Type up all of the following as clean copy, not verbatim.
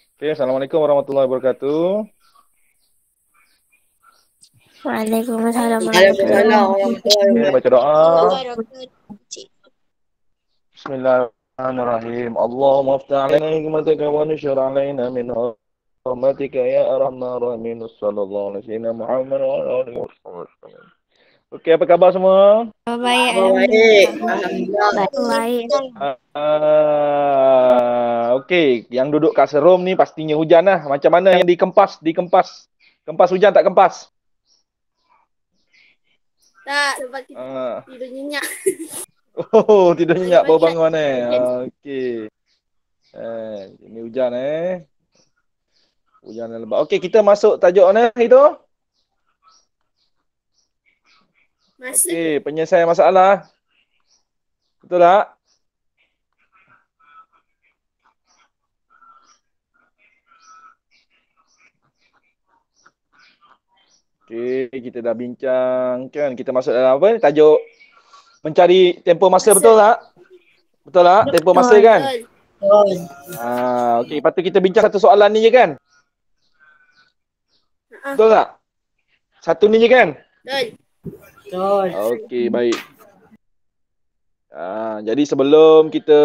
Oke, Assalamualaikum warahmatullahi wabarakatuh. Waalaikumsalam Waalaikumsalam warahmatullahi warahmatullahi Oke, baca doa. wabarakatuh. Bismillahirrahmanirrahim. Allahumma aftah alaina hikmataka wa nusyur alaina min rahmatika ya arhamar rahimin. Sallallahu alaihi wasallam Muhammad wa ala alihi wasallam. Oke, apa kabar semua? Baik, Baik, alhamdulillah. alhamdulillah. Baik. Oke, yang duduk kat serum ni pastinya hujan lah. Macam mana yang dikempas? Kempas hujan tak kempas? Tak, sebab kita Ah. tidur nyenyak. Oh, tidur nyenyak baru Pagi-pagi bangun hujan. Okey. Ini hujan Hujan yang lebat. Okey, kita masuk tajuk mana itu? Masa Okey, penyelesaian masalah. Betul tak? Okey, kita dah bincang kan. Kita masuk dalam apa ni? Tajuk mencari tempoh masa, betul tak? Betul tak? Tempoh masa Betul. kan? betul. Okey, lepas tu kita bincang satu soalan ni je kan? Betul tak? Satu ni je kan? Betul. Betul. Okey, baik. Jadi sebelum kita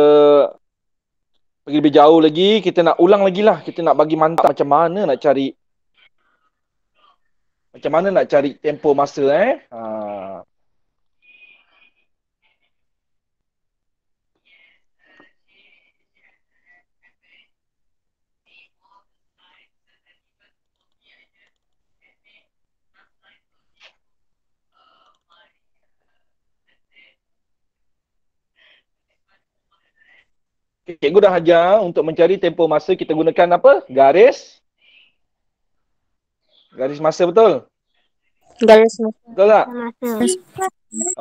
pergi lebih jauh lagi, kita nak ulang lagi lah. Kita nak bagi mantap macam mana nak cari tempoh masa Cikgu dah ajar untuk mencari tempoh masa kita gunakan apa? Garis masa, betul? Garis Betul tak? masa.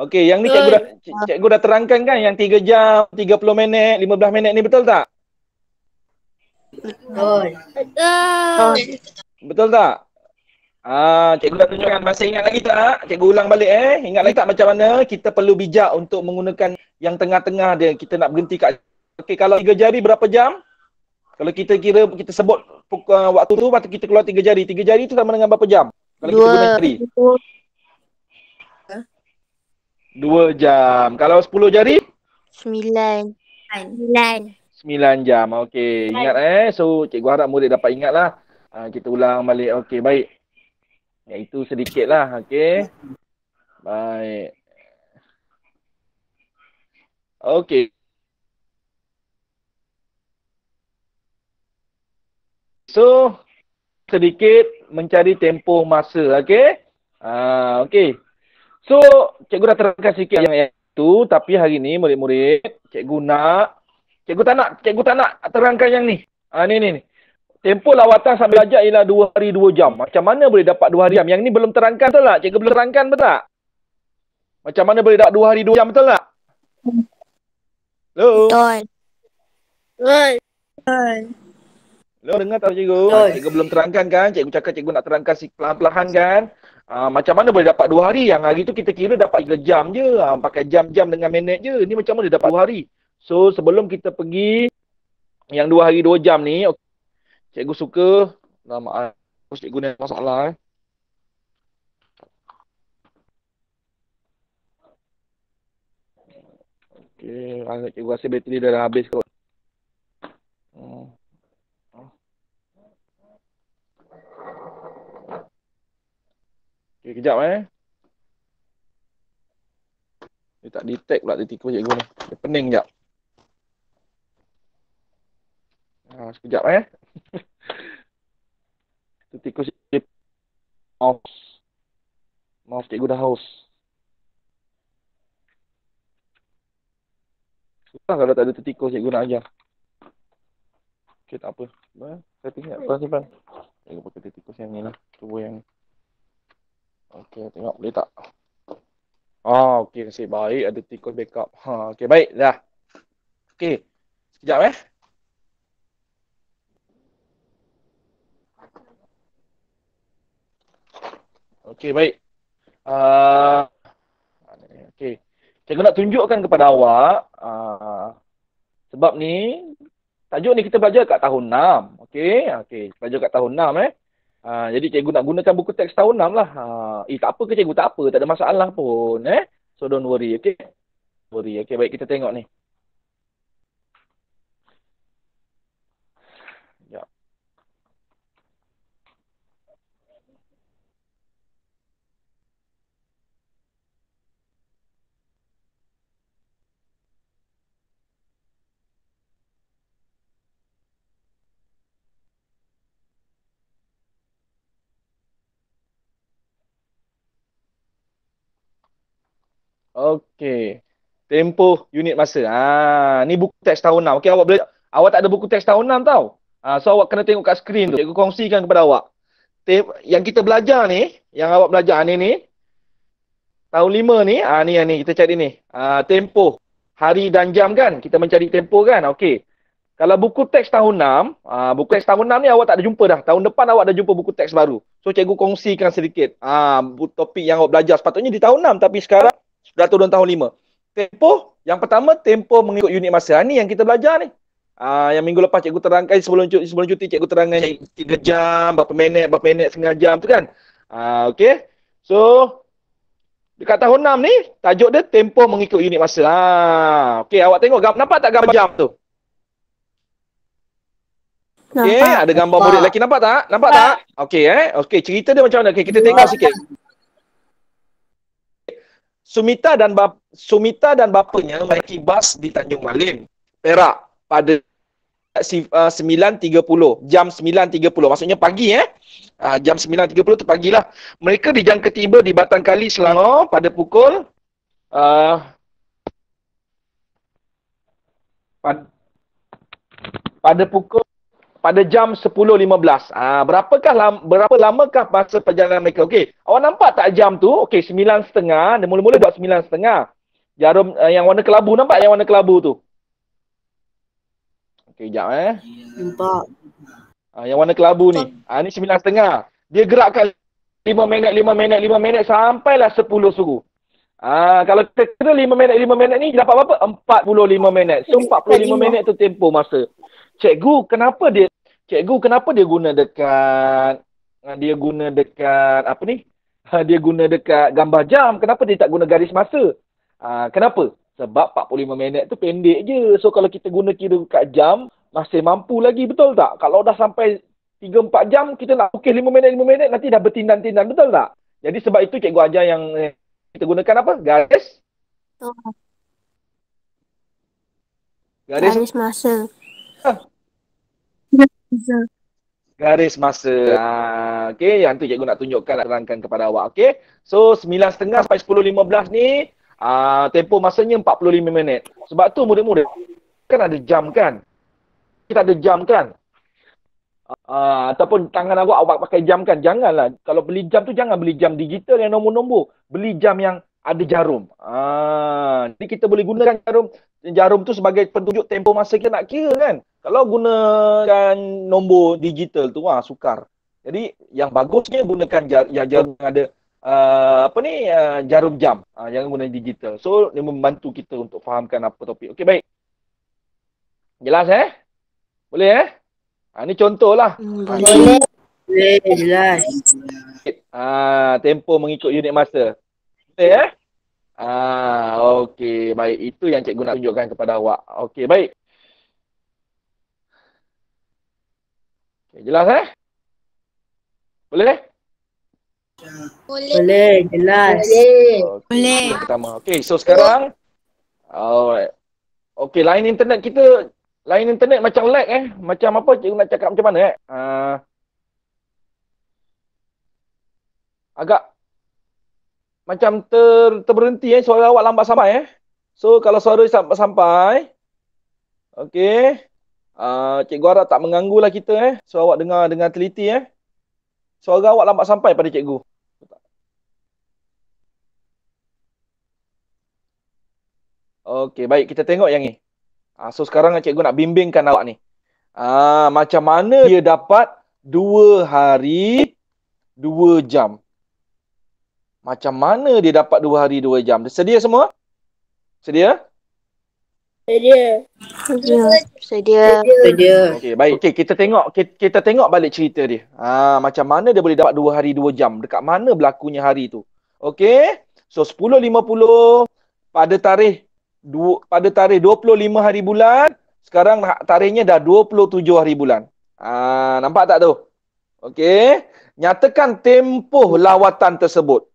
Okey, yang ni cikgu dah terangkan kan yang 3 jam, 30 minit, 15 minit ni, betul tak? Betul. Betul. Betul tak? Cikgu dah tunjukkan. Masih ingat lagi tak? Cikgu ulang balik Ingat lagi tak macam mana kita perlu bijak untuk menggunakan yang tengah-tengah dia. Kita nak berhenti kat. Okey, kalau 3 jari berapa jam? Kalau kita kira, kita sebut waktu tu, waktu kita keluar 3 jari. 3 jari tu sama dengan berapa jam? Kalau kita guna jari. 2 jam. Kalau 10 jari? 9. 9 jam. Okey, ingat So, cikgu harap murid dapat ingat lah. Kita ulang balik. Okey, baik. Itu sedikit lah. Okey. Baik. Okey. So, sedikit mencari tempoh masa. Okey. Okey. So, cikgu dah terangkan sikit yang itu. Tapi hari ni murid-murid, cikgu tak nak terangkan yang ni. Ni. Tempoh lawatan sambil belajar ialah 2 hari 2 jam. Macam mana boleh dapat 2 hari 2 jam? Yang ni belum terangkan, betul tak? Cikgu belum terangkan, betul tak? Macam mana boleh dapat 2 hari 2 jam, betul tak? Hello? Betul. Hello, dengar tak cikgu? Cikgu belum terangkan kan? Cikgu cakap cikgu nak terangkan perlahan-lahan kan? Macam mana boleh dapat 2 hari? Yang hari tu kita kira dapat 3 jam je. Pakai jam-jam dengan minit je. Ni macam mana dapat 2 hari? So, sebelum kita pergi yang 2 hari 2 jam ni, cikgu suka, maaf, cikgu ni masalah Okey, cikgu rasa bateri dah habis kot. Okey, kejap Dia tak detect pula dia tikus cikgu ni. Dia pening kejap. Sekejap Dia tikus cikgu. Mouse cikgu dah haus. Susah kalau tak ada tertikus cikgu nak ajar. Okey, tak apa. Saya tinggal simpan. Cikgu pakai tertikus yang ni lah. Cuba yang ni. Okey, tengok boleh tak? Okey, nasib baik ada tikus backup. Okey, baik dah. Okey. Sekejap Okey, baik. Okey. Cikgu nak tunjukkan kepada awak sebab ni tajuk ni kita belajar kat tahun 6. Okey, okey. Pelajar kat tahun 6 jadi cikgu nak gunakan buku teks tahun 6 lah. Tak apa ke cikgu? Tak apa. Tak ada masalah pun. So don't worry. Okey. Worry. Okey, baik kita tengok ni. Sekejap. Okey. Tempoh unit masa. Ni buku teks tahun 6. Okey, awak tak ada buku teks tahun 6 tau. So awak kena tengok kat skrin tu. Cikgu kongsikan kepada awak. Yang kita belajar ni, yang awak belajar ni, tahun 5 ni, ni kita cari ni. Tempoh hari dan jam kan? Kita mencari tempoh kan? Okey. Kalau buku teks tahun 6, buku teks tahun 6 ni awak tak ada jumpa dah. Tahun depan awak dah jumpa buku teks baru. So cikgu kongsikan sedikit. Topik yang awak belajar sepatutnya di tahun 6 tapi sekarang sudah turun tahun 5. Tempoh, yang pertama tempoh mengikut unit masa. Ni yang kita belajar ni. Yang minggu lepas cikgu terangkan sebelum cuti cikgu terangkan 3 jam, berapa minit, setengah jam tu kan. Okey. So dekat tahun 6 ni tajuk dia tempoh mengikut unit masa. Okey, awak tengok nampak tak gambar jam tu? Okey, ada gambar murid lelaki, nampak tak? Nampak tak? Okey Okey, cerita dia macam mana? Okey, kita tengok sikit. Sumita dan bapanya menaiki bas di Tanjung Malim, Perak pada 9.30. Jam 9.30. Maksudnya pagi jam 9.30 tu pagilah. Mereka dijangka tiba di Batang Kali Selangor pada pukul pada jam 10.15. Berapa lamakah masa perjalanan mereka? Okey, awak nampak tak jam tu? Okey, 9.30. Dia mula-mula buat 9.30. Jarum yang warna kelabu, nampak yang warna kelabu tu? Okey, jap Nampak. Yang warna kelabu ni. Ni 9.30. Dia gerakkan 5 minit sampailah 10 suku. Kalau kita kira 5 minit ni dapat berapa? 45 minit. So 45 minit tu tempoh masa. Cikgu, kenapa dia guna dekat apa ni? Dia guna dekat gambar jam. Kenapa dia tak guna garis masa? Kenapa? Sebab 45 minit tu pendek je. So kalau kita kira kat jam, masih mampu lagi, betul tak? Kalau dah sampai 3-4 jam, kita nak ukir 5 minit, nanti dah bertindan-tindan, betul tak? Jadi sebab itu cikgu ajar yang kita gunakan apa? Garis masa. Garis masa. Okey, yang tu cikgu nak tunjukkan, nak terangkan kepada awak. Okey. So 9.30 sampai 10.15 ni tempoh masanya 45 minit. Sebab tu murid-murid kan ada jam kan? Kita ada jam kan? Ataupun tangan awak pakai jam kan? Janganlah. Kalau beli jam tu jangan beli jam digital yang nombor-nombor. Beli jam yang ada jarum. Jadi kita boleh gunakan jarum tu sebagai penunjuk tempoh masa kita nak kira kan. Kalau gunakan nombor digital tu sukar. Jadi yang bagusnya gunakan jarum yang ada jarum jam. Jangan guna digital. So dia membantu kita untuk fahamkan apa topik. Okey, baik. Jelas Boleh ni contohlah. Boleh. Boleh, jelas. Tempoh mengikut unit masa. Boleh okey, baik. Itu yang cikgu nak tunjukkan kepada awak. Okey, baik. Okay, jelas Boleh? Boleh, jelas. Boleh. Yang pertama. Okey, so sekarang alright. Okey, line internet macam lag Macam apa cikgu nak cakap macam mana agak macam terberhenti suara awak lambat sampai So kalau suara sampai okey. Cikgu harap tak mengganggulah kita So awak dengar dengan teliti Suara awak lambat sampai pada cikgu. Okey, baik, kita tengok yang ni. So sekarang cikgu nak bimbingkan awak ni. Macam mana dia dapat 2 hari 2 jam. Macam mana dia dapat 2 hari 2 jam? Sedia semua? Sedia? Sedia. Sedia. Sedia. Okey, baik. Okey, kita tengok balik cerita dia. Macam mana dia boleh dapat 2 hari 2 jam? Dekat mana berlakunya hari tu? Okey. So 10.50 pada tarikh 25 hari bulan, sekarang tarikhnya dah 27 hari bulan. Nampak tak tu? Okey. Nyatakan tempoh lawatan tersebut.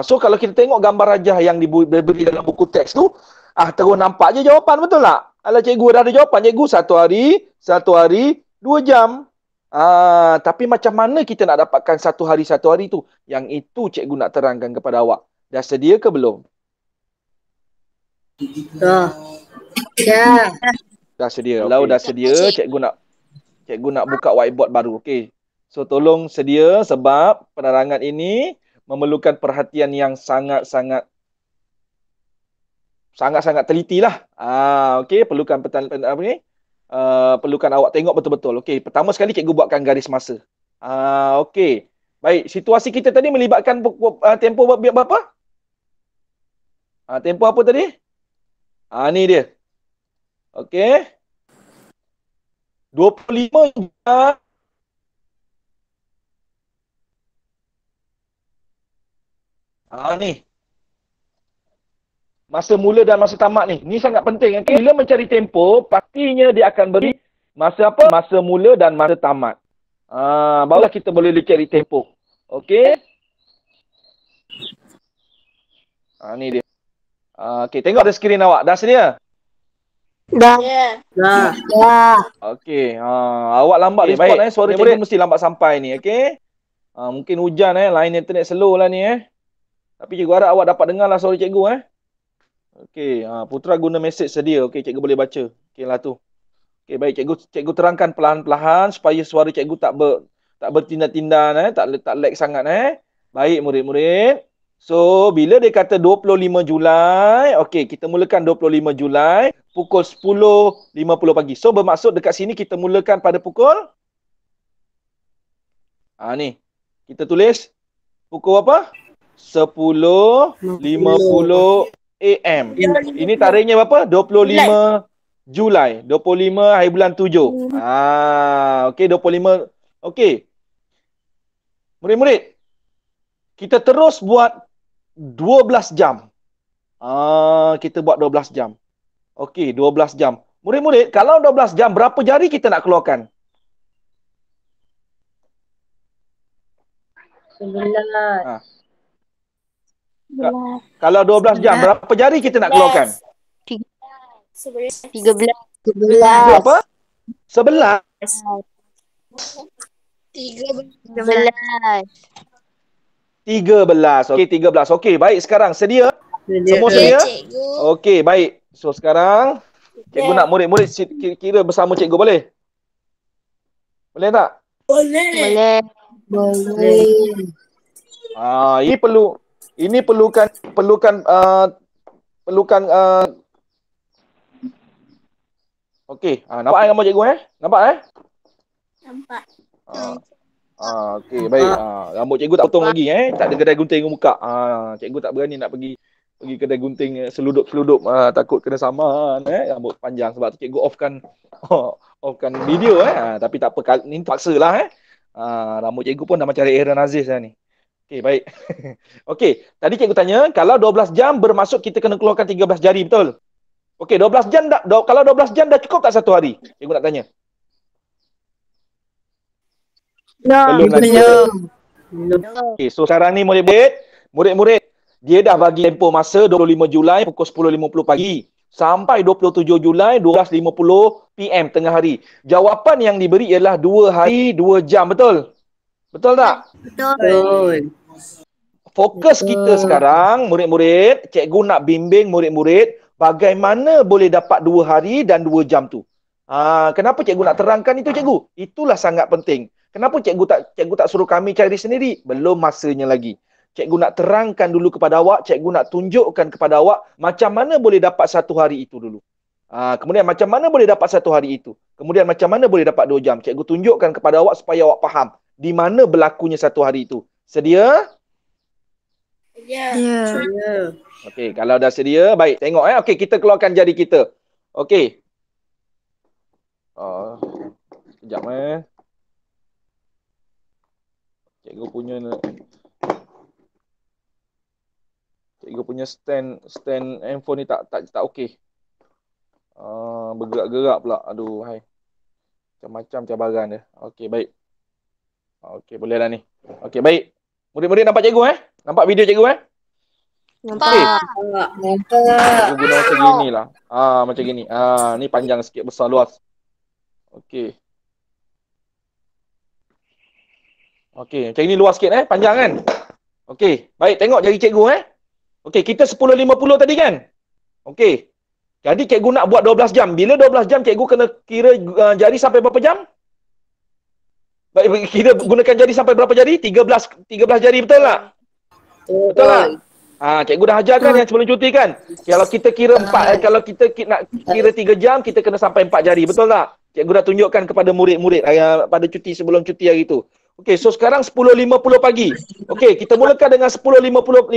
So kalau kita tengok gambar rajah yang diberi dalam buku teks tu, terus nampak je jawapan, betul tak? Alah, cikgu dah ada jawapan. Cikgu, satu hari 2 jam. Tapi macam mana kita nak dapatkan satu hari tu? Yang itu cikgu nak terangkan kepada awak. Dah sedia ke belum? Dah. Ya. Dah sedia. Kalau dah sedia, cikgu nak buka whiteboard baru. Okey. So tolong sedia sebab penerangan ini memerlukan perhatian yang sangat-sangat teliti lah. Okey, perlukan perlukan awak tengok betul-betul. Okey, pertama sekali cikgu buatkan garis masa. Okey. Baik, situasi kita tadi melibatkan tempoh berapa? Tempoh apa tadi? Ni dia. Okey. 25 jam. Ni. Masa mula dan masa tamat ni. Ni sangat penting. Okay? Bila mencari tempoh, pastinya dia akan beri masa apa? Masa mula dan masa tamat. Barulah kita boleh cari tempoh. Okey. Ni dia. Okey, tengok ada skrin awak. Dah sedia? Dah. Dah. Okey. Awak lambat ni. Baik. Suara cikgu mesti lambat sampai ni. Okey. Mungkin hujan line internet slow lah ni Tapi cikgu harap awak dapat dengar lah suara cikgu Okey, Putra guna mesej sedia. Okey, cikgu boleh baca. Okeylah tu. Okey, baik, cikgu terangkan perlahan-lahan supaya suara cikgu tak bertindak-tindak tak lag sangat Baik murid-murid. So, bila dia kata 25 Julai, okey, kita mulakan 25 Julai pukul 10.50 pagi. So, bermaksud dekat sini kita mulakan pada pukul ni. Kita tulis pukul apa? 10.50 AM. Ini tarikhnya berapa? 25 Julai. 25 hari bulan 7. Okey, 25. Okey. Murid-murid, kita terus buat 12 jam. Kita buat 12 jam. Okey, 12 jam. Murid-murid, kalau 12 jam, berapa jari kita nak keluarkan? 11. Kalau 12 jam, berapa jari kita nak keluarkan? 13. Berapa? 11. 13. Okey, 13. Okey, baik, sekarang sedia? Semua sedia? Okey, baik. So sekarang cikgu nak murid-murid kira bersama cikgu, boleh? Boleh tak? Boleh. Ini perlukan okey, nampak gambar cikgu Nampak Nampak. Okey, baik. Rambut cikgu tak potong lagi tak ada kedai gunting muka. Cikgu tak berani nak pergi kedai gunting seludup-seludup takut kena saman rambut panjang sebab tu cikgu offkan video tapi tak apa, ni paksalah rambut cikgu pun dah macam Aaron Aziz ni. Okey, baik. Okey, tadi cikgu tanya, kalau 12 jam bermaksud kita kena keluarkan 13 jari, betul? Okey, 12 jam kalau 12 jam dah cukup tak satu hari? Cikgu nak tanya. Belum lagi. Okey, so sekarang ni murid-murid, dia dah bagi tempoh masa 25 Julai pukul 10.50 pagi sampai 27 Julai 12.50 PM tengah hari. Jawapan yang diberi ialah 2 hari 2 jam, betul? Betul tak? Betul. Fokus kita sekarang, murid-murid, cikgu nak bimbing murid-murid bagaimana boleh dapat 2 hari dan 2 jam tu. Kenapa cikgu nak terangkan itu, cikgu? Itulah sangat penting. Kenapa cikgu tak suruh kami cari sendiri? Belum masanya lagi. Cikgu nak terangkan dulu kepada awak, cikgu nak tunjukkan kepada awak macam mana boleh dapat satu hari itu dulu. Kemudian macam mana boleh dapat satu hari itu. Kemudian macam mana boleh dapat 2 jam. Cikgu tunjukkan kepada awak supaya awak faham di mana berlakunya satu hari itu. Sedia? Ya. Ya. Okey, kalau dah sedia, baik. Tengok Okey, kita keluarkan jari kita. Okey. Sekejap Cikgu punya stand handphone ni tak okey. Bergerak-gerak pula. Aduh, hai. Macam-macam cabaran dia. Okey, baik. Okey, bolehlah ni. Okey, baik. Murid-murid nampak cikgu Nampak video cikgu Nampak. Okey. Nampak. Cikgu guna macam gini lah. Macam gini. Ni panjang sikit, besar, luas. Okey. Okey, macam ini luas sikit panjang kan? Okey, baik, tengok jari cikgu Okey, kita 10.50 tadi kan? Okey. Jadi cikgu nak buat 12 jam. Bila 12 jam cikgu kena kira jari sampai berapa jam? Baik, kira gunakan jari sampai berapa jari? 13 jari, betul tak? Betul tak? Cikgu dah ajarkan yang sebelum cuti kan? Kalau kita kira 4, kalau kita nak kira 3 jam, kita kena sampai 4 jari, betul tak? Cikgu dah tunjukkan kepada murid-murid pada cuti sebelum cuti hari tu. Okey, so sekarang 10.50 pagi. Okey, kita mulakan dengan 10.50.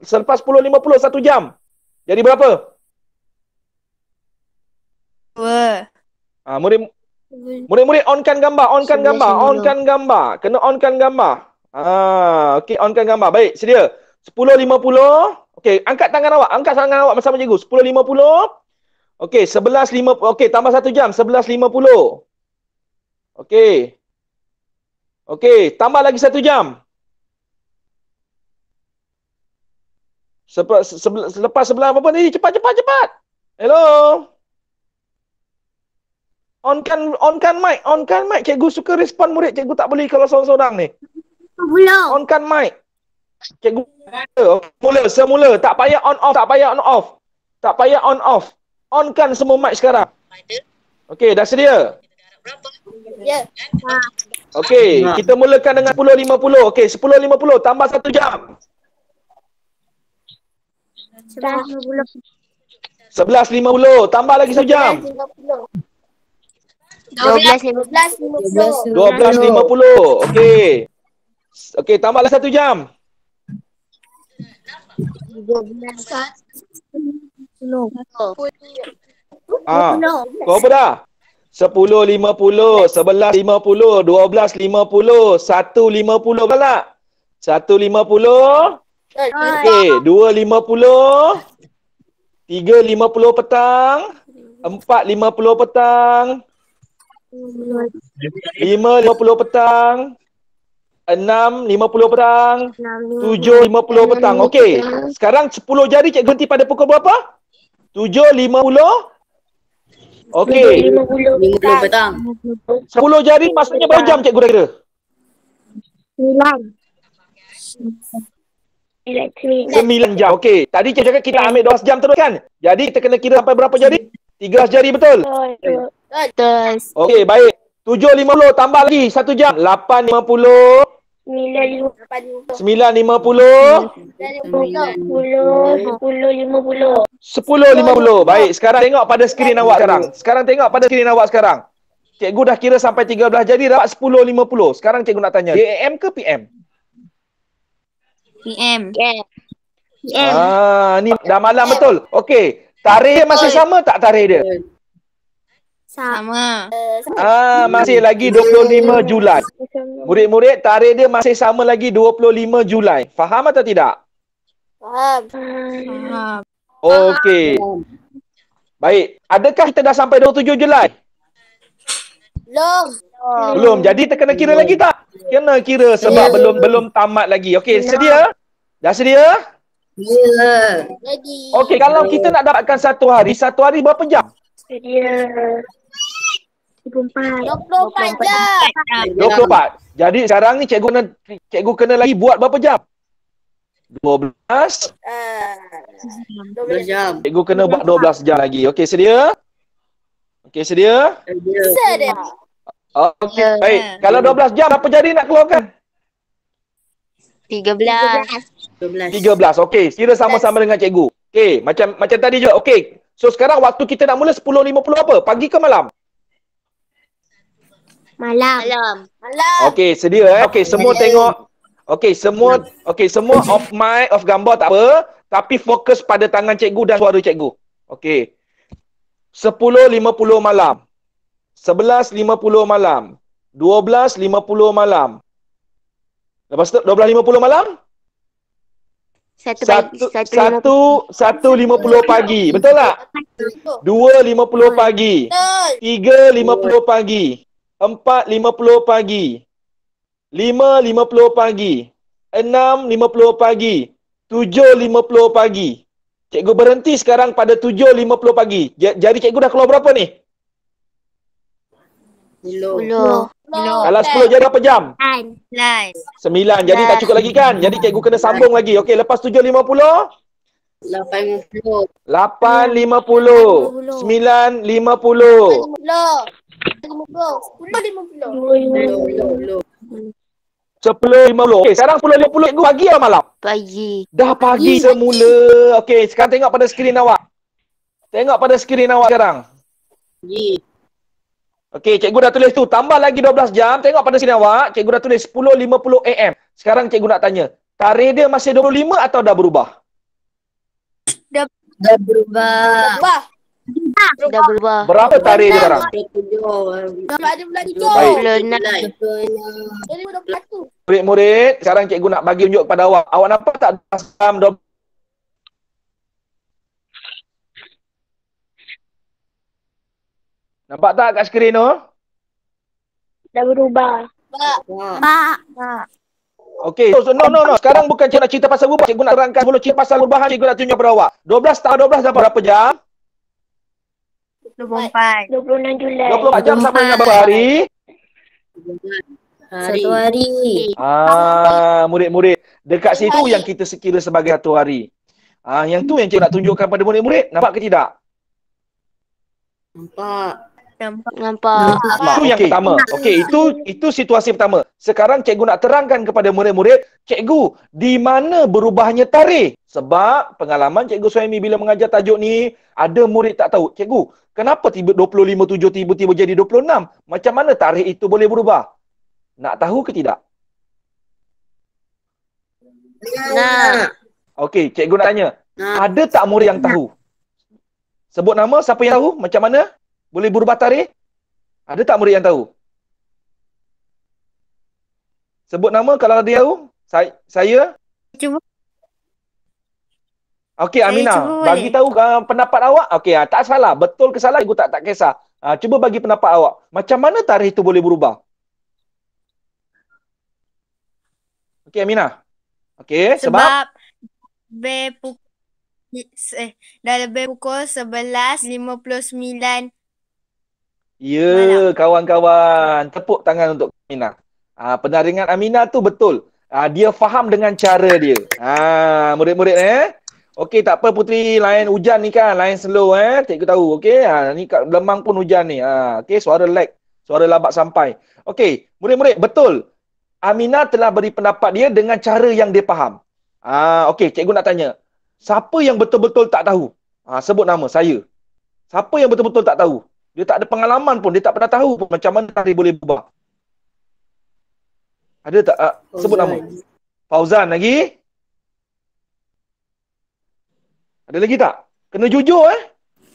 Selepas 10.50 1 jam. Jadi berapa? 2. Murid-murid onkan gambar. Kena onkan gambar. Okey, onkan gambar. Baik, sedia. 10.50. Okey, angkat tangan awak bersama cikgu. 10.50. Okey, 11.50. Okey, tambah 1 jam. 11.50. Okey. Okey, tambah lagi 1 jam. Selepas sebelah apa ni? Cepat. Hello. Onkan mic. Cikgu suka respon murid. Cikgu tak boleh kalau seorang-seorang ni. Belum. Onkan mic. Cikgu. Semula. Tak payah on off. Onkan semua mic sekarang. Okey, dah sedia? Ya. Okey, kita mulakan dengan 10.50. Okey, 10.50 tambah 1 jam. 11.50 tambah lagi 1 jam. 12.50. 12.50. Okey. Okey, tambah lagi 1 jam. 12. Kau apa dah? 10.50, 11.50, 12.50, 1.50, betul tak? 1.50. Okey, 2.50, 3.50 petang, 4.50 petang, 5.50 petang, 6.50 petang, 7.50 petang. Okey, sekarang 10 jari cikgu henti pada pukul berapa? 7.50. Okey. 50 petang. 10 jari maksudnya berapa jam cikgu dah kira? 9 jam. Okey. Tadi cikgu cakap kita ambil 12 jam terus kan? Jadi kita kena kira sampai berapa jari? 13 jari, betul? Betul. Okey, baik. 7.50 tambah lagi 1 jam. 8.50. 9.50. 10.50. Baik, sekarang tengok pada skrin awak sekarang. Cikgu dah kira sampai 13 jari dapat 10.50. Sekarang cikgu nak tanya, AM ke PM? PM. Ni dah malam betul. Okey, tarikh dia masih sama tak tarikh dia? Sama. Masih lagi 25 Julai. Murid-murid, tarikh dia masih sama lagi 25 Julai. Faham atau tidak? Faham. Okey. Baik. Adakah kita dah sampai 27 Julai? Belum. Jadi kita kena kira lagi tak? Kena kira sebab belum tamat lagi. Okey, sedia? Dah sedia? Ya. Jadi. Okey, kalau kita nak dapatkan satu hari berapa jam? 24 jam. 24. Jadi sekarang ni cikgu kena lagi buat berapa jam? 12. 12 jam. Cikgu kena buat 12 jam lagi. Okey, sedia? Okey, sedia? Sedia. Okey, baik. Kalau 12 jam apa jadi nak keluarkan? 13. 12. Okey, kira sama-sama dengan cikgu. Okey, macam tadi juga. Okey. So sekarang waktu kita nak mula 10.50 apa? Pagi ke malam? Malam. Okey, sedia Okey, semua tengok. Semua off mic, off gambar tak apa, tapi fokus pada tangan cikgu dan suara cikgu. Okey. 10.50 malam. 11.50 malam. 12.50 malam. Lepas tu 12.50 malam? 1.50 pagi. Betul tak? 2.50 pagi. 3.50 pagi. 4.50 pagi. 5.50 pagi. 6.50 pagi. 7.50 pagi. Cikgu berhenti sekarang pada 7.50 pagi. Jadi cikgu dah keluar berapa ni? 10. Kalau 10 jadi berapa jam? 9. Jadi tak cukup lagi kan? Jadi cikgu kena sambung lagi. Okey, lepas 7.50? 8.50. 8.50. 9.50. 10.50. Okey, sekarang 10.50 cikgu pagi atau malam? Pagi. Dah pagi semula. Okey, sekarang tengok pada skrin awak. Tengok pada skrin awak sekarang. Okey, cikgu dah tulis tu. Tambah lagi 12 jam. Tengok pada skrin awak. Cikgu dah tulis 10.50 AM. Sekarang cikgu nak tanya. Tarikh dia masih 25 atau dah berubah? Dah berubah. Dah berubah. Berapa tarikh dia sekarang? 27. Baik. Murid-murid, sekarang cikgu nak bagi tunjuk kepada awak. Awak nampak tak dalam 12? Nampak tak kat skrin tu? Dah berubah. Okey, no. Sekarang bukan cikgu nak cerita pasal berubah. Cikgu nak terangkan dulu cerita pasal perubahan. Cikgu nak tunjuk kepada awak. 12 tahun 12 dapat berapa jam? 24. 26 Julai. 24 jam sama dengan berapa hari? Satu hari. Murid-murid. Dekat situ yang kita sekira sebagai satu hari. Yang tu yang cikgu nak tunjukkan pada murid-murid. Nampak ke tidak? Nampak. Itu yang pertama. Okey, itu situasi pertama. Sekarang cikgu nak terangkan kepada murid-murid, cikgu, di mana berubahnya tarikh? Sebab pengalaman cikgu Suhaimi bila mengajar tajuk ni, ada murid tak tahu, cikgu, kenapa tiba 25/7 tiba-tiba jadi 26? Macam mana tarikh itu boleh berubah? Nak tahu ke tidak? Nak. Okey, cikgu nak tanya. Ada tak murid yang tahu? Sebut nama, siapa yang tahu? Macam mana boleh berubah tarikh? Ada tak murid yang tahu? Sebut nama kalau dia tahu. Saya. Cuba. Okey, Aminah. Bagi tahu pendapat awak. Okey, tak salah. Betul ke salah, cikgu tak kisah. Cuba bagi pendapat awak. Macam mana tarikh itu boleh berubah? Okey, Aminah. Okey, sebab dah lebih pukul 11.59. Ya, kawan-kawan. Tepuk tangan untuk Aminah. Pendaringan Aminah tu betul. Dia faham dengan cara dia. Murid-murid Okey, tak apa Putri, lain hujan ni kan, lain slow Cikgu tahu. Okey, ni kat Lemang pun hujan ni. Okey, suara lag, suara lambat sampai. Okey, murid-murid, betul. Aminah telah beri pendapat dia dengan cara yang dia faham. Okey, cikgu nak tanya. Siapa yang betul-betul tak tahu? Sebut nama, saya. Siapa yang betul-betul tak tahu? Dia tak ada pengalaman pun, dia tak pernah tahu pun macam mana tarikh boleh berubah. Ada tak? Sebut nama. Fauzan lagi? Ada lagi tak? Kena jujur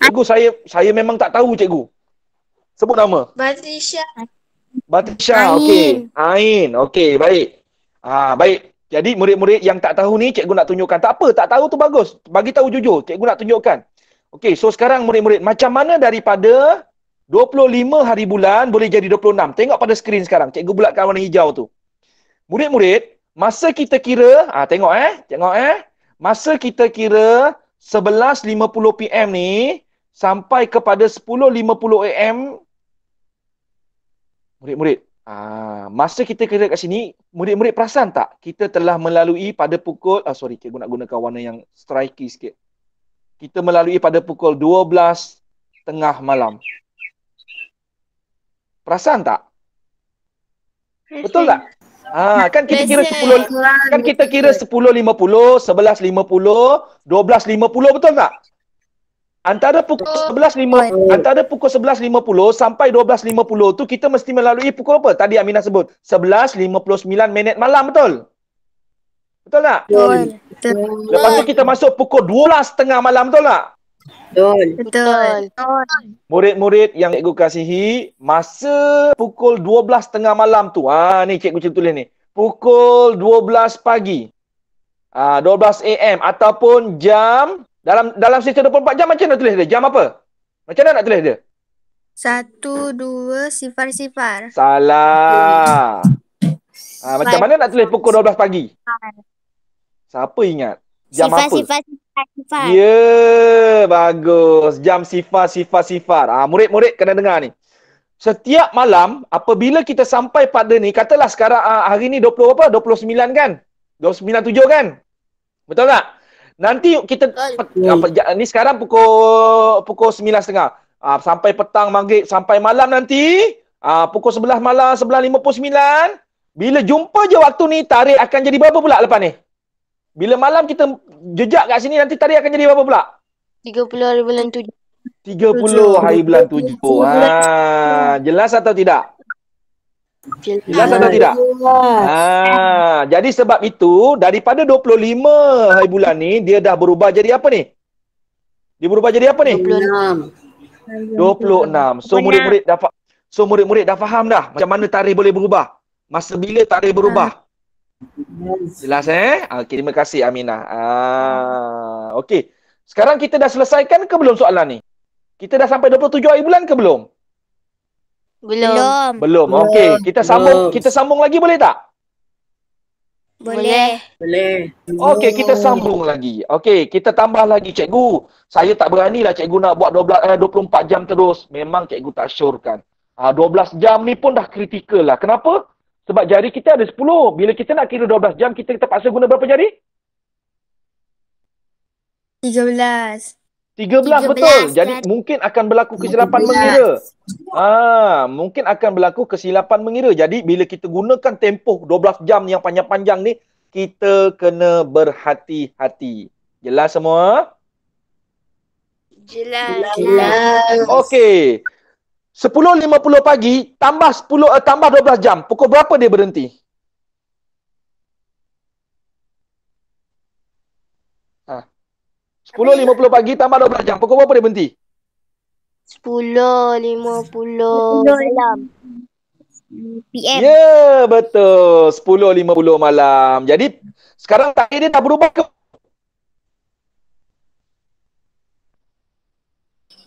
Cikgu, saya memang tak tahu cikgu. Sebut nama. Batisha, okey. Ain, okey, baik. Baik. Jadi murid-murid yang tak tahu ni cikgu nak tunjukkan. Tak apa, tak tahu tu bagus. Bagi tahu jujur, cikgu nak tunjukkan. Okey, so sekarang murid-murid, macam mana daripada 25 hari bulan boleh jadi 26? Tengok pada skrin sekarang. Cikgu bulatkan warna hijau tu. Murid-murid, masa kita kira, tengok masa kita kira 11.50 PM ni sampai kepada 10.50 AM. Murid-murid, masa kita kira kat sini, murid-murid perasan tak? Kita telah melalui pada pukul, cikgu nak gunakan warna yang striky sikit. Kita melalui pada pukul 12 tengah malam. Perasan tak? Betul tak? Kan kita kira 10, kan kita kira 10.50, 11.50, 12.50, betul tak? Antara pukul 11.50 sampai 12.50 tu kita mesti melalui pukul apa? Tadi Aminah sebut 11.59 minit malam, betul? Betul tak? Betul. Lepas tu kita masuk pukul 12.30 malam, betul tak? Betul. Murid-murid yang cikgu kasihi, masa pukul 12.30 malam tu, ni cikgu tulis ni. Pukul 12 pagi. 12 AM ataupun jam dalam sistem 24 jam macam mana tulis dia? Jam apa? Macam mana nak tulis dia? 1, 2, sifar. Salah. Macam mana nak tulis pukul 12 pagi? Siapa ingat? Jam apa? Sifar. Ya, bagus. Jam sifar. Murid-murid kena dengar ni. Setiap malam, apabila kita sampai pada ni, katalah sekarang hari ni 20 apa? 29 kan? 29.7 kan? Betul tak? Nanti kita ni sekarang pukul 9.30. Sampai petang maghrib, sampai malam nanti, pukul 11 malam, 11.59. Bila jumpa je waktu ni, tarikh akan jadi berapa pula lepas ni? Bila malam kita jejak kat sini, nanti tarikh akan jadi berapa pula? 30 hari bulan 7. 30 hari bulan 7. Jelas atau tidak? Jelas atau tidak? Jadi sebab itu, daripada 25 hari bulan ni, dia dah berubah jadi apa ni? Dia berubah jadi apa ni? 26. So murid-murid dah faham dah macam mana tarikh boleh berubah. Masa bila tarikh berubah. Jelas Okey, terima kasih Aminah. Okey. Sekarang kita dah selesaikan ke belum soalan ni? Kita dah sampai 27 hari bulan ke belum? Belum. Okey, kita sambung lagi boleh tak? Boleh. Okey, kita sambung lagi. Okey, kita tambah lagi cikgu. Saya tak beranilah cikgu nak buat 24 jam terus. Memang cikgu tak syorkan. 12 jam ni pun dah kritikal lah. Kenapa? Sebab jari kita ada 10. Bila kita nak kira 12 jam, kita terpaksa guna berapa jari? 13. 13 betul. Jadi mungkin akan berlaku kesilapan mengira. Mungkin akan berlaku kesilapan mengira. Jadi bila kita gunakan tempoh 12 jam yang panjang-panjang ni, kita kena berhati-hati. Jelas semua? Jelas. Okey. 10.50 pagi tambah 12 jam. Pukul berapa dia berhenti? Ha. 10.50 pagi tambah 12 jam. Pukul berapa dia berhenti? 10.50 malam. PM. Ya, betul. 10.50 malam. Jadi sekarang tarikh dia dah berubah ke?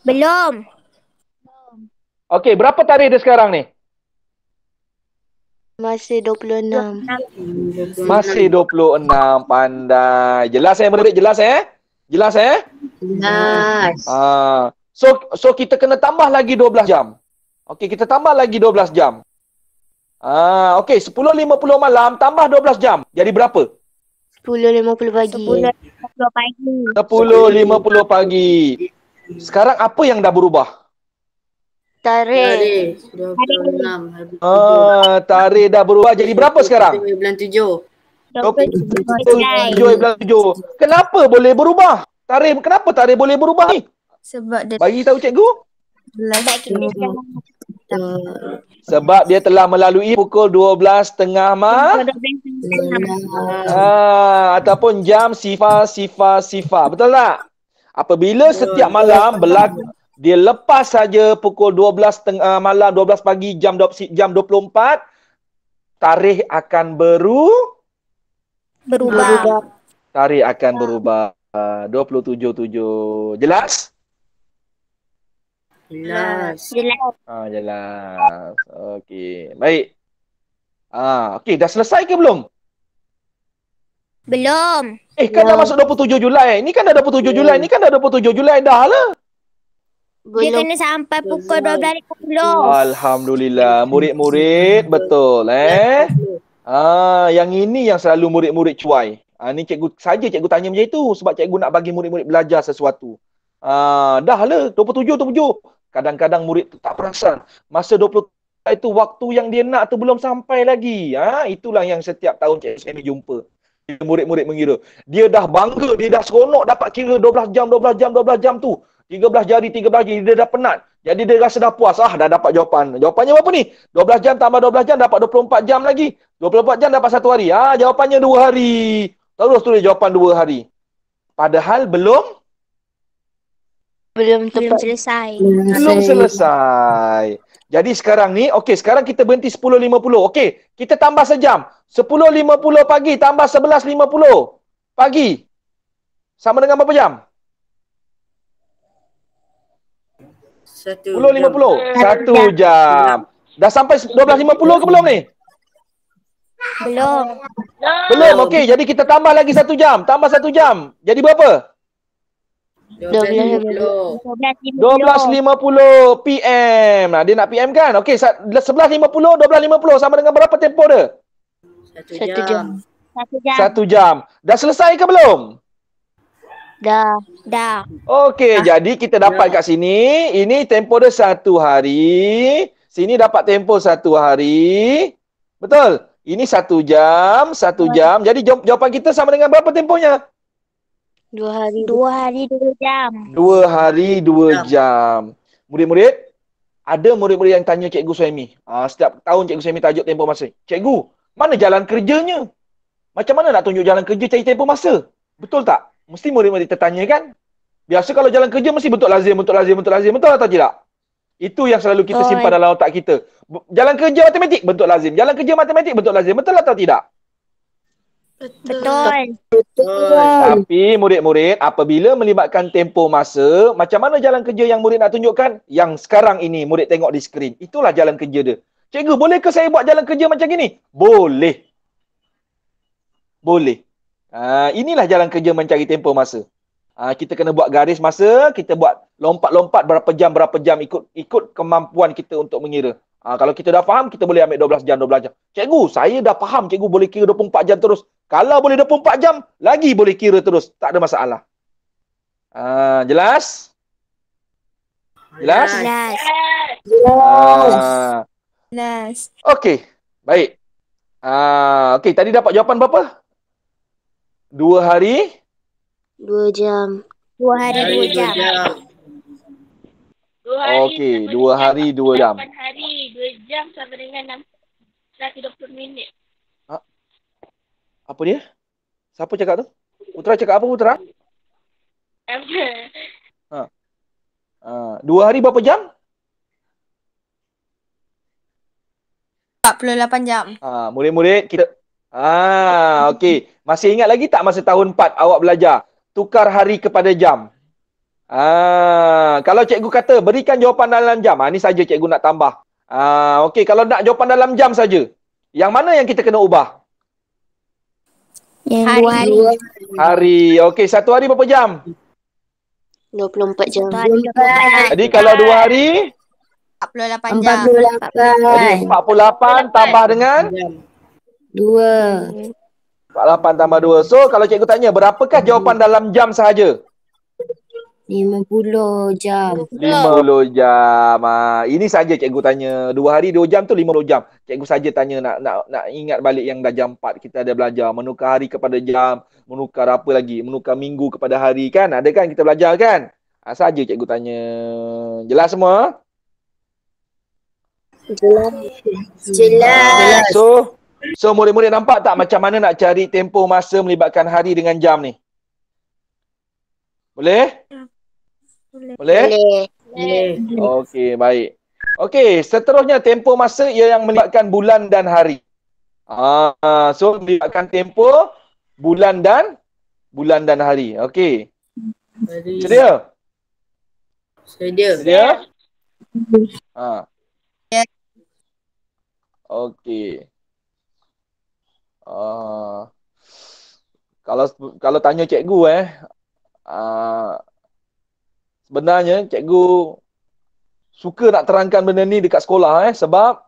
Belum. Okey, berapa tarikh dia sekarang ni? Masih 26. Masih 26. Pandai. Jelas murid? Jelas Jelas So kita kena tambah lagi 12 jam. Okey, kita tambah lagi 12 jam. Okey, 10.50 malam tambah 12 jam. Jadi berapa? 10.50 pagi. 10.50 pagi. 10.50 pagi. Sekarang apa yang dah berubah? Tarikh. 26. Tarikh dah berubah. Jadi berapa sekarang? Bulan 7. 27. Kenapa boleh berubah? Kenapa tarikh boleh berubah ni? Sebab dia Bagi tahu cikgu. Sebab dia telah melalui pukul 12.30 ataupun jam sifar. Betul tak? Apabila setiap malam berlaku, dia lepas saja pukul 12 malam, 12 pagi, jam 24, tarikh akan berubah. Tarikh akan berubah. 27.7. Jelas? Jelas. Jelas. Okey. Baik. Okey, dah selesai ke belum? Belum. Kan dah masuk 27 Julai. Ini kan dah 27 Julai. Ini kan dah 27 Julai dah lah. Dia kena sampai pukul 12.50. Alhamdulillah. Murid-murid betul yang ini yang selalu murid-murid cuai. Ni cikgu tanya macam itu sebab cikgu nak bagi murid-murid belajar sesuatu. Dah lah 27. Kadang-kadang murid tu tak perasan. Masa 20 itu waktu yang dia nak tu belum sampai lagi. Itulah yang setiap tahun cikgu Semi jumpa. Murid-murid mengira. Dia dah bangga, dia dah seronok dapat kira 12 jam tu. 13 jari, dia dah penat. Jadi dia rasa dah puas. Dah dapat jawapan. Jawapannya berapa ni? 12 jam tambah 12 jam dapat 24 jam lagi. 24 jam dapat 1 hari. Jawapannya 2 hari. Terus tulis jawapan 2 hari. Padahal belum Belum tepat. selesai. belum selesai. Jadi sekarang ni, okey, sekarang kita berhenti 10.50. Okey, kita tambah sejam. 10.50 pagi tambah 11.50 pagi. Sama dengan berapa jam? 10.50. 1 jam. Dah sampai 12.50 ke belum ni? Belum. Belum. Okey, jadi kita tambah lagi 1 jam. Tambah 1 jam. Jadi berapa? 12.50. 12.50 PM. Nah, dia nak PM kan? Okey, 11.50, 12.50 sama dengan berapa tempoh dia? 1 jam. 1 jam. 1 jam. Dah selesai ke belum? Dah. Okey, jadi kita dapat kat sini, ini tempoh dia 1 hari. Sini dapat tempoh 1 hari. Betul? Ini 1 jam, 1 jam. Jadi jawapan kita sama dengan berapa tempohnya? 2 hari. 2 hari 2 jam. 2 hari 2 jam. Murid-murid, ada murid-murid yang tanya Cikgu Suhaimi. Setiap tahun Cikgu Suhaimi tajuk tempoh masa. Cikgu, mana jalan kerjanya? Macam mana nak tunjuk jalan kerja cari tempoh masa? Betul tak? Mesti murid-murid tertanya kan? Biasa kalau jalan kerja mesti bentuk lazim. Betul atau tidak? Itu yang selalu kita simpan dalam otak kita. Jalan kerja matematik, bentuk lazim. Jalan kerja matematik, bentuk lazim. Betul atau tidak? Betul. Tapi murid-murid apabila melibatkan tempoh masa, macam mana jalan kerja yang murid nak tunjukkan? Yang sekarang ini murid tengok di skrin. Itulah jalan kerja dia. Cikgu, bolehkah saya buat jalan kerja macam gini? Boleh. Boleh. Inilah jalan kerja mencari tempoh masa. Kita kena buat garis masa, kita buat lompat-lompat berapa jam ikut kemampuan kita untuk mengira. Kalau kita dah faham, kita boleh ambil 12 jam. Cikgu, saya dah faham cikgu boleh kira 24 jam terus. Kalau boleh 24 jam, lagi boleh kira terus. Tak ada masalah. Jelas? Jelas? Jelas. Okey, baik. Okey, tadi dapat jawapan berapa? 2 hari? 2 jam. 2 hari 2 jam. 2 hari Okey, sama 2 hari 2 jam. 8 hari 2 jam sama dengan 120 minit. Apa dia? Siapa cakap tu? Putra cakap apa, Putra? 2 hari berapa jam? 48 jam. Murid-murid kita okey. Masih ingat lagi tak masa tahun 4 awak belajar tukar hari kepada jam? Kalau cikgu kata berikan jawapan dalam jam, ni saja cikgu nak tambah. Okey, kalau nak jawapan dalam jam saja, yang mana yang kita kena ubah? Yang 2 hari. Hari. Okey, 1 hari berapa jam? 24 jam. 1 hari 24 jam. Jadi kalau 2 hari 48 jam. jadi 48 tambah dengan 2. 48 tambah 2. So kalau cikgu tanya berapakah jawapan dalam jam sahaja? 50 jam. 50 jam. Ini saja cikgu tanya. 2 hari 2 jam tu 50 jam. Cikgu saja tanya nak ingat balik yang dah jam 4 kita ada belajar. Menukar hari kepada jam. Menukar apa lagi? Menukar minggu kepada hari kan? Ada kan kita belajar kan? Saja cikgu tanya. Jelas semua? Jelas. So murid-murid nampak tak macam mana nak cari tempoh masa melibatkan hari dengan jam ni? Boleh? Boleh? Okey, baik. Okey, seterusnya tempoh masa ia yang melibatkan bulan dan hari. So melibatkan tempoh bulan dan hari. Okey. Sedia? Sedia? Okey. Kalau tanya cikgu sebenarnya cikgu suka nak terangkan benda ni dekat sekolah sebab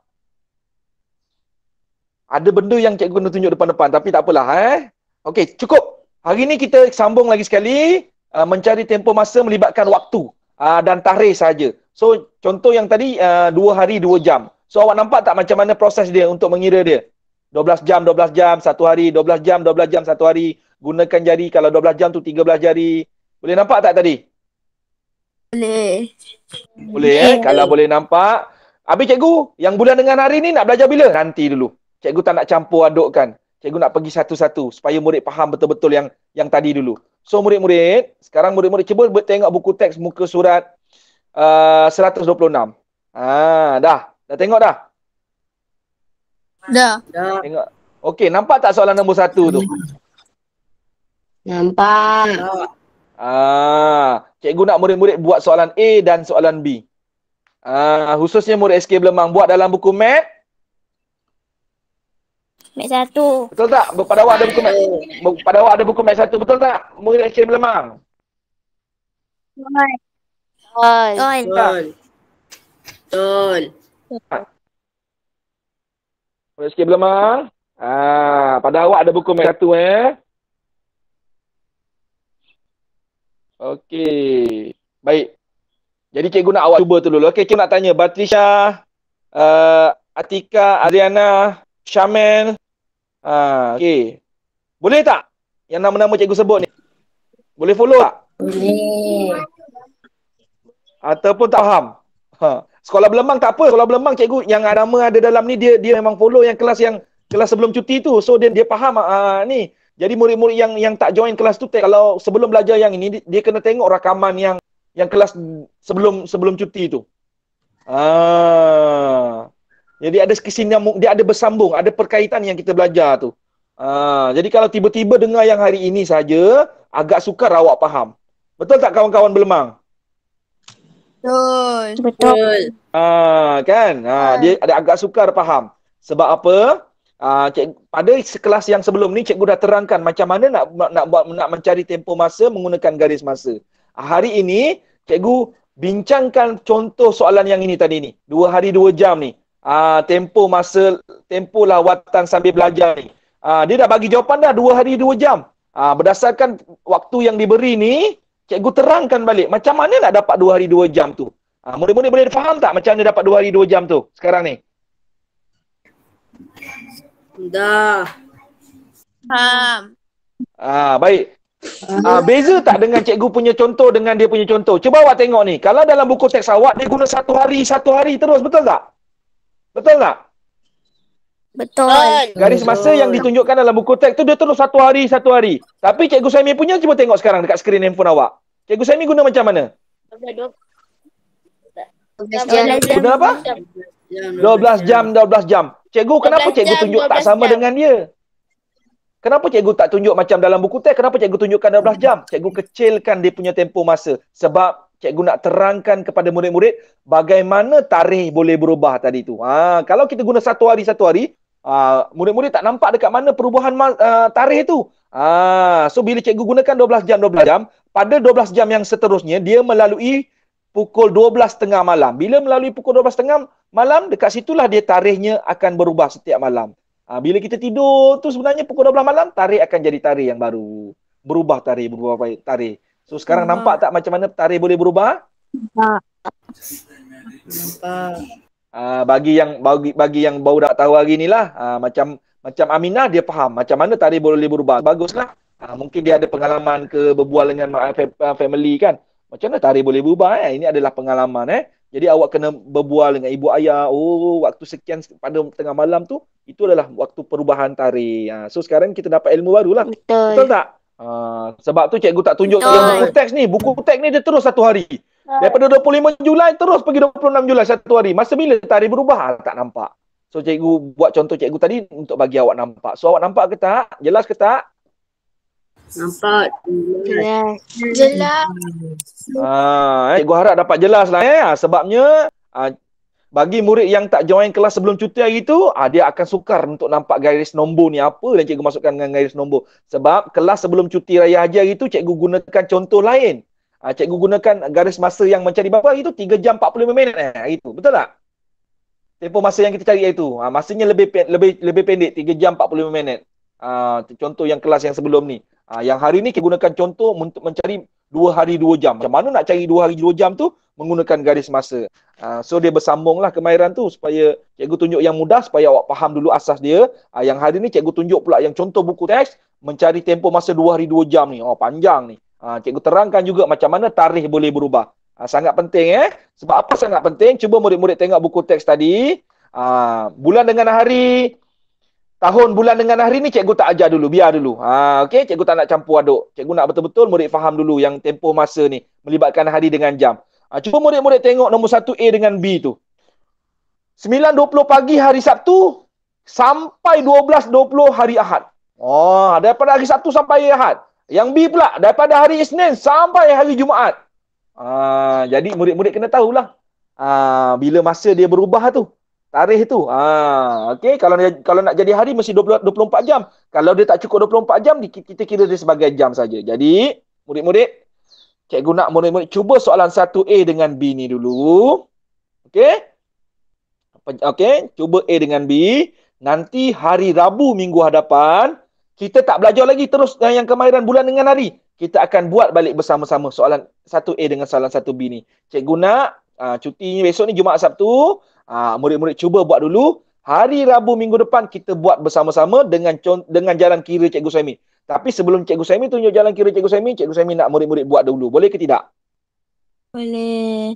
ada benda yang cikgu kena tunjuk depan-depan tapi tak apalah Okey, cukup. Hari ni kita sambung lagi sekali mencari tempoh masa melibatkan waktu dan tarikh saja. So contoh yang tadi 2 hari 2 jam. So awak nampak tak macam mana proses dia untuk mengira dia? 12 jam 1 hari, 12 jam 1 hari. Gunakan jari, kalau 12 jam tu 13 jari. Boleh nampak tak tadi? Boleh kalau boleh nampak. Habis cikgu, yang bulan dengan hari ni nak belajar bila? Nanti dulu. Cikgu tak nak campur adukkan. Cikgu nak pergi satu-satu supaya murid faham betul-betul yang tadi dulu. So murid-murid, sekarang murid-murid cuba tengok buku teks muka surat 126. Dah tengok dah? Dah. Dah. Tengok. Okey, nampak tak soalan nombor 1 tu? Nampak. Cikgu nak murid-murid buat soalan A dan soalan B. Khususnya murid SK Belemang buat dalam buku mat. Mat 1. Betul tak? Pada awak ada buku mat. Pada awak ada buku mat 1, betul tak? Murid SK Belemang. Betul. Betul. Betul. Murid SK Belemang. Pada awak ada buku mat 1 Okey. Baik. Jadi cikgu nak awak cuba tu dulu. Okey, cikgu nak tanya Batrisha, Atika, Ariana, Syamel. Okey. Boleh tak? Yang nama-nama cikgu sebut ni. Boleh follow tak? Boleh. Ataupun tak faham? Sekolah Belemang tak apa. Sekolah Belemang cikgu yang nama ada dalam ni dia memang follow yang kelas sebelum cuti tu. So dia faham ni. Jadi murid-murid yang tak join kelas tu, kalau sebelum belajar yang ini, dia kena tengok rakaman yang kelas sebelum cuti tu. Jadi ada kesinambung, dia ada bersambung, ada perkaitan yang kita belajar tu. Jadi kalau tiba-tiba dengar yang hari ini saja, agak sukar awak faham. Betul tak kawan-kawan Belemang? Betul. Betul. Kan? Dia ada agak sukar faham. Sebab apa? Pada kelas yang sebelum ni cikgu dah terangkan macam mana nak mencari tempoh masa menggunakan garis masa. Hari ini cikgu bincangkan contoh soalan yang ini tadi ni. 2 hari 2 jam ni. Tempoh masa, tempoh lawatan sambil belajar ni. Dia dah bagi jawapan dah 2 hari 2 jam. Berdasarkan waktu yang diberi ni, cikgu terangkan balik macam mana nak dapat 2 hari 2 jam tu. Murid-murid boleh faham tak macam mana dapat 2 hari 2 jam tu sekarang ni? Dah. Faham. Baik. Beza tak dengan cikgu punya contoh dengan dia punya contoh? Cuba awak tengok ni. Kalau dalam buku teks awak, dia guna 1 hari terus. Betul tak? Betul tak? Betul. Garis masa yang ditunjukkan dalam buku teks tu, dia terus 1 hari. Tapi cikgu Saimi punya, cuba tengok sekarang dekat skrin handphone awak. Cikgu Saimi guna macam mana? 12 Guna apa? 12 jam. Cikgu, kenapa 12 cikgu jam, tunjuk tak 12 sama jam. dengan dia? Kenapa cikgu tak tunjuk macam dalam buku teks? Kenapa cikgu tunjukkan 12 jam? Cikgu kecilkan dia punya tempoh masa. Sebab cikgu nak terangkan kepada murid-murid bagaimana tarikh boleh berubah tadi tu. Kalau kita guna 1 hari, murid-murid tak nampak dekat mana perubahan tarikh tu. So bila cikgu gunakan 12 jam, pada 12 jam yang seterusnya, dia melalui pukul 12.30 malam. Bila melalui pukul 12.30 malam, dekat situlah dia tarikhnya akan berubah setiap malam. Bila kita tidur tu sebenarnya pukul 12 malam, tarikh akan jadi tarikh yang baru. Berubah tarikh. So sekarang nampak tak macam mana tarikh boleh berubah? Nampak. Bagi yang baru tak tahu hari ni lah, macam Aminah dia faham macam mana tarikh boleh berubah. Baguslah. Mungkin dia ada pengalaman berbual dengan family kan. Macam mana tarikh boleh berubah? Ini adalah pengalaman. Jadi awak kena berbual dengan ibu ayah. Waktu sekian pada tengah malam tu, itu adalah waktu perubahan tarikh. So sekarang kita dapat ilmu baru lah. Betul tak? Sebab tu cikgu tak tunjuk yang buku teks ni. Buku teks ni dia terus 1 hari. Daripada 25 Julai terus pergi 26 Julai 1 hari. Masa bila tarikh berubah? Tak nampak. So cikgu buat contoh cikgu tadi untuk bagi awak nampak. So awak nampak ke tak? Jelas ke tak? Nampak. Jelas. Cikgu harap dapat jelas lah. Sebabnya bagi murid yang tak join kelas sebelum cuti hari tu, dia akan sukar untuk nampak garis nombor ni apa dan cikgu masukkan dengan garis nombor. Sebab kelas sebelum cuti raya haji hari tu, cikgu gunakan contoh lain. Cikgu gunakan garis masa yang mencari berapa hari tu? 3 jam 45 minit hari tu. Betul tak? Tempoh masa yang kita cari hari tu. Masanya lebih pendek, 3 jam 45 minit. Contoh yang kelas yang sebelum ni. Yang hari ni kita gunakan contoh untuk mencari 2 hari 2 jam. Macam mana nak cari 2 hari 2 jam tu? Menggunakan garis masa. So dia bersambunglah kemahiran tu supaya cikgu tunjuk yang mudah supaya awak faham dulu asas dia. Yang hari ni cikgu tunjuk pula yang contoh buku teks mencari tempoh masa 2 hari 2 jam ni. Panjang ni. Cikgu terangkan juga macam mana tarikh boleh berubah. Sangat penting Sebab apa sangat penting? Cuba murid-murid tengok buku teks tadi. Bulan dengan hari, tahun, bulan dengan hari ni cikgu tak ajar dulu, biar dulu. Okey, cikgu tak nak campur aduk. Cikgu nak betul-betul murid faham dulu yang tempoh masa ni melibatkan hari dengan jam. Cuba murid-murid tengok nombor 1A dengan B tu. 9.20 pagi hari Sabtu sampai 12.20 hari Ahad. Daripada hari Sabtu sampai hari Ahad. Yang B pula daripada hari Isnin sampai hari Jumaat. Jadi murid-murid kena tahulah. Bila masa dia berubah tu. Tarikh tu. Okey, kalau nak jadi hari mesti 24 jam. Kalau dia tak cukup 24 jam, kita kira dia sebagai jam saja. Jadi, murid-murid, cikgu nak murid-murid cuba soalan 1A dengan B ni dulu. Okey? Okey, cuba A dengan B. Nanti hari Rabu minggu hadapan, kita tak belajar lagi terus yang kemahiran bulan dengan hari. Kita akan buat balik bersama-sama soalan 1A dengan soalan 1B ni. Cikgu nak cutinya besok ni Jumaat Sabtu. Murid-murid cuba buat dulu. Hari Rabu minggu depan kita buat bersama-sama dengan jalan kira Cikgu Suhaimi. Tapi sebelum Cikgu Suhaimi tunjuk jalan kira Cikgu Suhaimi nak murid-murid buat dulu. Boleh ke tidak? Boleh.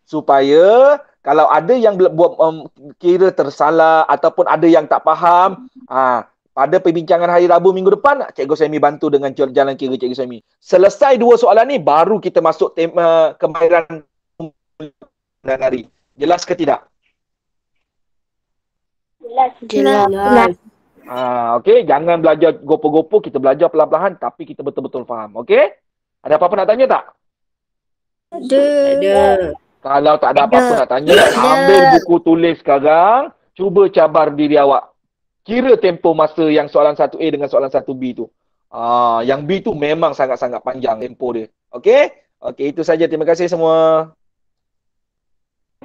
Supaya kalau ada yang buat kira tersalah ataupun ada yang tak faham, pada perbincangan hari Rabu minggu depan, Cikgu Suhaimi bantu dengan jalan kira Cikgu Suhaimi. Selesai 2 soalan ni, baru kita masuk tema kemahiran dan hari. Jelas ke tidak? Jelas. Okey, jangan belajar gopo-gopo, kita belajar perlahan-lahan tapi kita betul-betul faham. Okey? Ada apa-apa nak tanya tak? Ada. Kalau tak ada apa-apa nak tanya, ambil buku tulis sekarang, cuba cabar diri awak. Kira tempoh masa yang soalan 1A dengan soalan 1B tu. Yang B tu memang sangat-sangat panjang tempoh dia. Okey? Okey, itu saja. Terima kasih semua.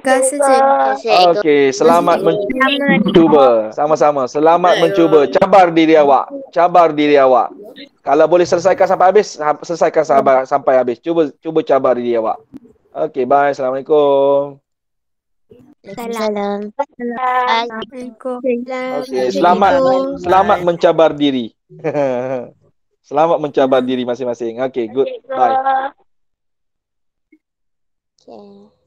Terima kasih. Okey, selamat mencuba. Sama-sama. Selamat mencuba. Cabar diri awak. Cabar diri awak. Kalau boleh selesaikan sampai habis, selesaikan sampai habis. Cuba cabar diri awak. Okey, bye. Assalamualaikum. Salam. Okey, selamat mencabar diri. Selamat mencabar diri masing-masing. Okey, good. Bye. Okay.